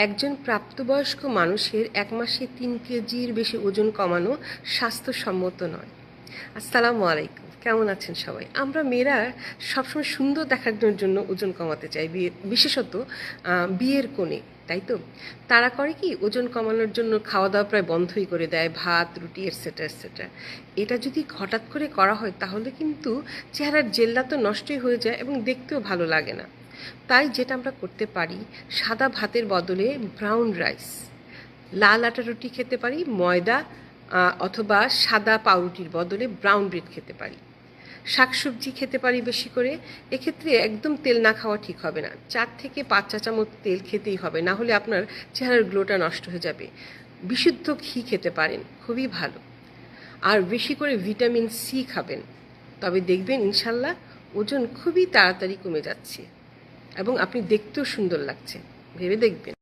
একজন প্রাপ্তবয়স্ক মানুষের এক মাসে ৩ কেজির বেশি ওজন কমানো স্বাস্থ্যসম্মত নয়। আসসালামু আলাইকুম, কেমন আছেন সবাই? আমরা মেয়েরা সবসময় সুন্দর দেখানোর জন্য ওজন কমাতে চাই, বিশেষত বিয়ের কোণে, তাই তো? তারা করে কি, ওজন কমানোর জন্য খাওয়া দাওয়া প্রায় বন্ধই করে দেয়, ভাত রুটি এটসেট্রা এটসেট্রা। এটা যদি হঠাৎ করে করা হয় তাহলে কিন্তু চেহারার জেল্লা তো নষ্টই হয়ে যায় এবং দেখতেও ভালো লাগে না। তাই যেটা আমরা করতে পারি, সাদা ভাতের বদলে ব্রাউন রাইস, লাল আটা রুটি খেতে পারি, ময়দা অথবা সাদা পাউরুটির বদলে ব্রাউন ব্রেড খেতে পারি, শাকসবজি খেতে পারি বেশি করে। এক্ষেত্রে একদম তেল না খাওয়া ঠিক হবে না, 4 থেকে 5 চা চামচ তেল খেতেই হবে, না হলে আপনার চেহারার গ্লোটা নষ্ট হয়ে যাবে। বিশুদ্ধ ঘি খেতে পারেন, খুবই ভালো। আর বেশি করে ভিটামিন সি খাবেন, তবে দেখবেন ইনশাল্লাহ ওজন খুবই তাড়াতাড়ি কমে যাচ্ছে এবং আপনি দেখতেও সুন্দর লাগছে। ভেবে দেখবেন।